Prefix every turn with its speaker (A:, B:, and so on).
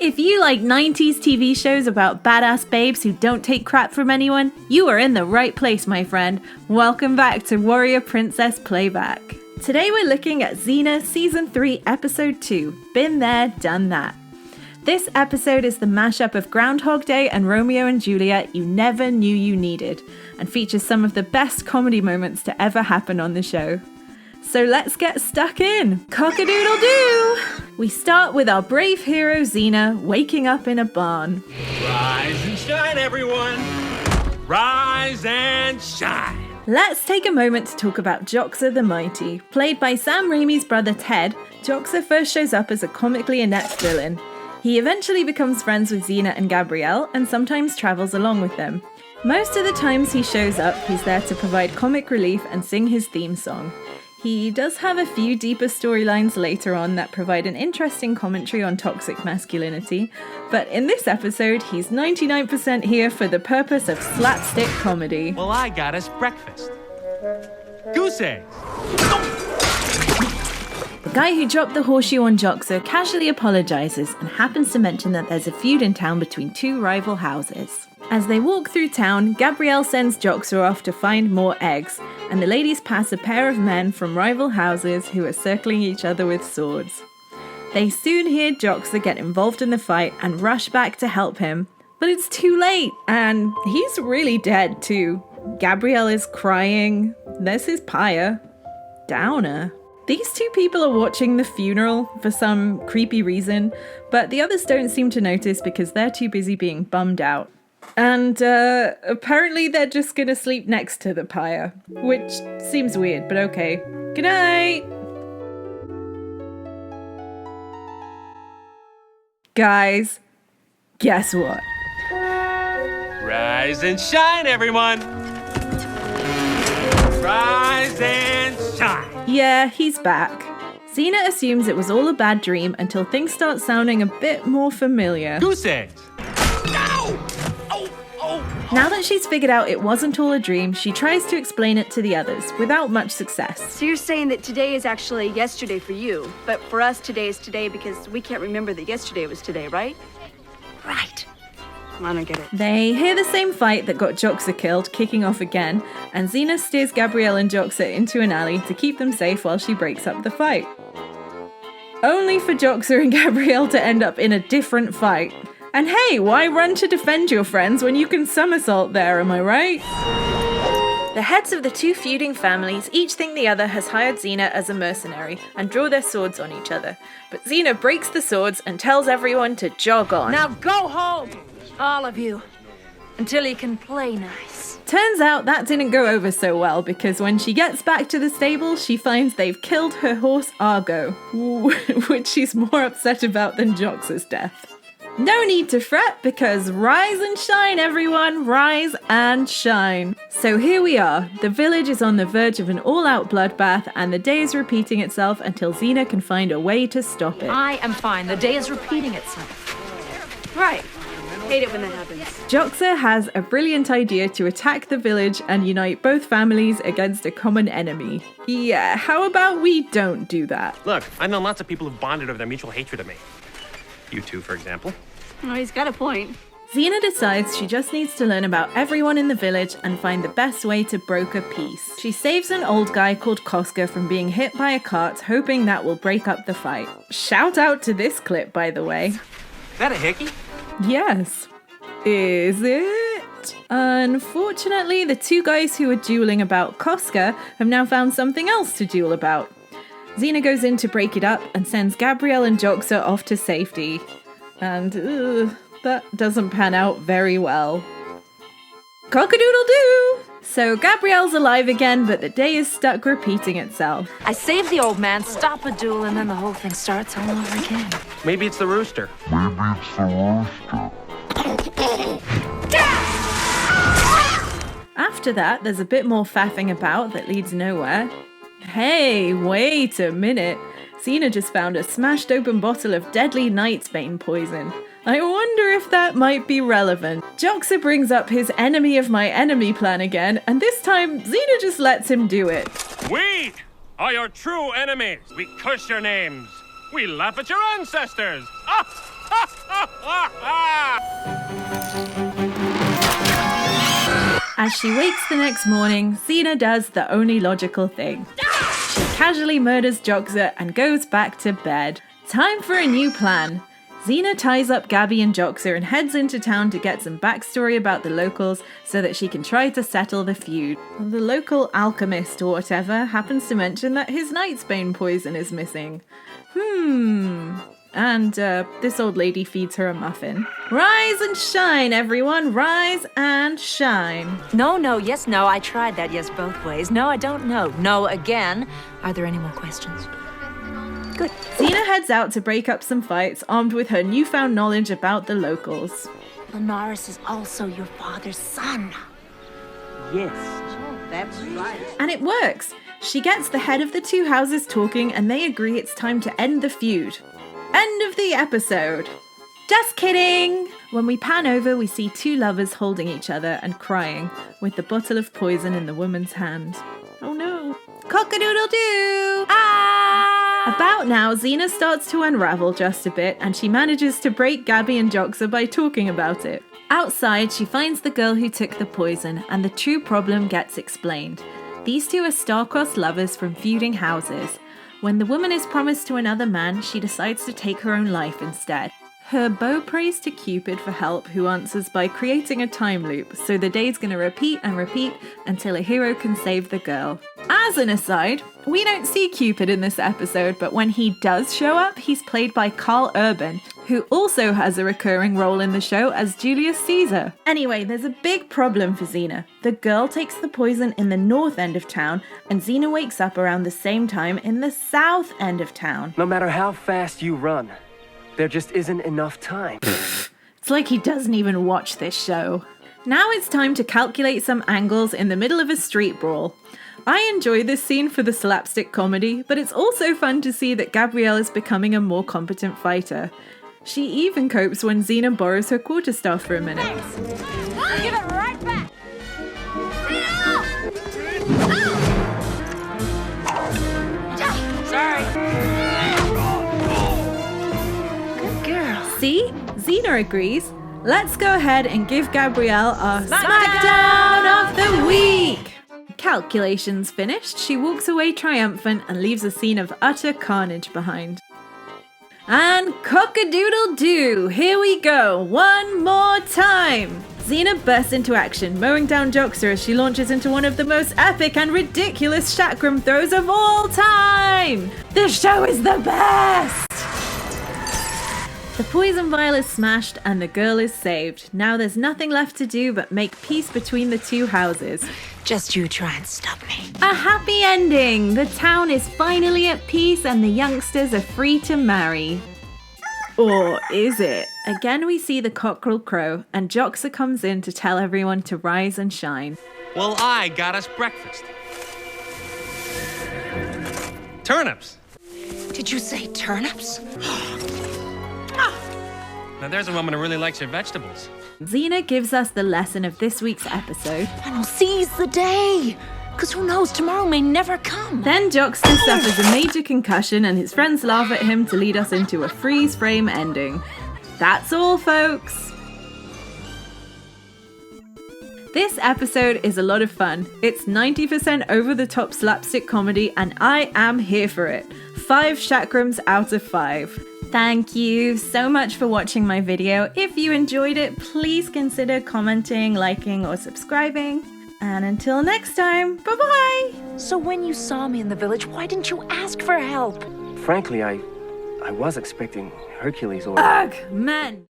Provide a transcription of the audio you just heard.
A: If you like 90s TV shows about badass babes who don't take crap from anyone, you are in the right place, my friend. Welcome back to Warrior Princess Playback. Today we're looking at Xena Season 3 Episode 2, Been There, Done That. This episode is the mashup of Groundhog Day and Romeo and Juliet you never knew you needed, and features some of the best comedy moments to ever happen on the show. So let's get stuck in! Cock-a-doodle-doo! We start with our brave hero Xena waking up in a barn.
B: Rise and shine, everyone! Rise and shine!
A: Let's take a moment to talk about Joxer the Mighty. Played by Sam Raimi's brother Ted, Joxer first shows up as a comically inept villain. He eventually becomes friends with Xena and Gabrielle and sometimes travels along with them. Most of the times he shows up, he's there to provide comic relief and sing his theme song. He does have a few deeper storylines later on that provide an interesting commentary on toxic masculinity, but in this episode, he's 99% here for the purpose of slapstick comedy.
B: Well, I got us breakfast. Goose eggs!
A: The guy who dropped the horseshoe on Joxer casually apologizes and happens to mention that there's a feud in town between two rival houses. As they walk through town, Gabrielle sends Joxer off to find more eggs, and the ladies pass a pair of men from rival houses who are circling each other with swords. They soon hear Joxer get involved in the fight and rush back to help him, but it's too late, and he's really dead too. Gabrielle is crying. There's his pyre. Downer. These two people are watching the funeral for some creepy reason, but the others don't seem to notice because they're too busy being bummed out. And apparently they're just gonna sleep next to the pyre, which seems weird, but okay. Good night! Guys, guess what?
B: Rise and shine, everyone! Rise and shine!
A: Yeah, he's back. Xena assumes it was all a bad dream until things start sounding a bit more familiar.
B: Goose eggs! No!
A: Now that she's figured out it wasn't all a dream, she tries to explain it to the others, without much success.
C: So you're saying that today is actually yesterday for you, but for us today is today because we can't remember that yesterday was today, right? Right. I don't get it.
A: They hear the same fight that got Joxer killed kicking off again, and Xena steers Gabrielle and Joxer into an alley to keep them safe while she breaks up the fight. Only for Joxer and Gabrielle to end up in a different fight. And hey, why run to defend your friends when you can somersault there, am I right? The heads of the two feuding families each think the other has hired Xena as a mercenary and draw their swords on each other. But Xena breaks the swords and tells everyone to jog on.
D: Now go home, all of you, until you can play nice.
A: Turns out that didn't go over so well because when she gets back to the stable, she finds they've killed her horse Argo, which she's more upset about than Joxer's death. No need to fret because rise and shine, everyone, rise and shine. So here we are. The village is on the verge of an all-out bloodbath and the day is repeating itself until Xena can find a way to stop it.
D: I am fine. The day is repeating itself.
C: Right. Hate it when that happens.
A: Joxer has a brilliant idea to attack the village and unite both families against a common enemy. Yeah, how about we don't do that?
B: Look, I've known lots of people who've bonded over their mutual hatred of me. You two, for example.
C: Oh, he's got a point.
A: Xena decides she just needs to learn about everyone in the village and find the best way to broker peace. She saves an old guy called Koska from being hit by a cart, hoping that will break up the fight. Shout out to this clip, by the way.
B: Is that a hickey?
A: Yes. Is it? Unfortunately, the two guys who were dueling about Koska have now found something else to duel about. Xena goes in to break it up and sends Gabrielle and Joxer off to safety. And that doesn't pan out very well. Cock-a-doodle-doo! So Gabrielle's alive again, but the day is stuck repeating itself.
D: I save the old man, stop a duel, and then the whole thing starts all over again.
B: Maybe it's the rooster.
A: After that, there's a bit more faffing about that leads nowhere. Hey, wait a minute. Xena just found a smashed open bottle of deadly nightsbane poison. I wonder if that might be relevant. Joxer brings up his enemy of my enemy plan again, and this time Xena just lets him do it.
B: We are your true enemies. We curse your names. We laugh at your ancestors.
A: As she wakes the next morning, Xena does the only logical thing. She casually murders Joxer and goes back to bed. Time for a new plan. Xena ties up Gabby and Joxer and heads into town to get some backstory about the locals so that she can try to settle the feud. The local alchemist or whatever happens to mention that his nightsbane poison is missing. And this old lady feeds her a muffin. Rise and shine, everyone! Rise and shine.
D: No, yes, no. I tried that, yes, both ways. No, I don't know. No, again. Are there any more questions? Good.
A: Xena heads out to break up some fights, armed with her newfound knowledge about the locals.
D: Linares is also your father's son.
E: Yes. That's right.
A: And it works! She gets the head of the two houses talking and they agree it's time to end the feud. End of the episode! Just kidding! When we pan over, we see two lovers holding each other and crying, with the bottle of poison in the woman's hand. Oh no. Cock-a-doodle-doo! About now, Xena starts to unravel just a bit, and she manages to break Gabby and Joxer by talking about it. Outside, she finds the girl who took the poison, and the true problem gets explained. These two are star-crossed lovers from feuding houses. When the woman is promised to another man, she decides to take her own life instead. Her beau prays to Cupid for help, who answers by creating a time loop, so the day's gonna repeat and repeat until a hero can save the girl. As an aside, we don't see Cupid in this episode, but when he does show up, he's played by Carl Urban, who also has a recurring role in the show as Julius Caesar. Anyway, there's a big problem for Xena. The girl takes the poison in the north end of town, and Xena wakes up around the same time in the south end of town.
E: No matter how fast you run, there just isn't enough time.
A: It's like he doesn't even watch this show. Now it's time to calculate some angles in the middle of a street brawl. I enjoy this scene for the slapstick comedy, but it's also fun to see that Gabrielle is becoming a more competent fighter. She even copes when Xena borrows her quarterstaff for a minute.
D: I'll give it right back. Sorry.
A: See? Xena agrees. Let's go ahead and give Gabrielle our Smackdown of the Week! Calculations finished, she walks away triumphant and leaves a scene of utter carnage behind. And cock-a-doodle-doo! Here we go, one more time! Xena bursts into action, mowing down Joxer as she launches into one of the most epic and ridiculous chakram throws of all time! This show is the best! The poison vial is smashed and the girl is saved. Now there's nothing left to do but make peace between the two houses.
D: Just you try and stop me.
A: A happy ending! The town is finally at peace and the youngsters are free to marry. Or is it? Again we see the cockerel crow and Joxer comes in to tell everyone to rise and shine.
B: Well, I got us breakfast. Turnips.
D: Did you say turnips?
B: Now there's a woman who really likes her vegetables.
A: Xena gives us the lesson of this week's episode.
D: I know, seize the day! Because who knows, tomorrow may never come.
A: Then Joxer suffers a major concussion and his friends laugh at him to lead us into a freeze frame ending. That's all, folks! This episode is a lot of fun. It's 90% over-the-top slapstick comedy and I am here for it. 5 chakrams out of 5. Thank you so much for watching my video. If you enjoyed it, please consider commenting, liking, or subscribing. And until next time, bye-bye!
D: So when you saw me in the village, why didn't you ask for help?
E: Frankly, I was expecting Hercules or...
A: Ugh, man!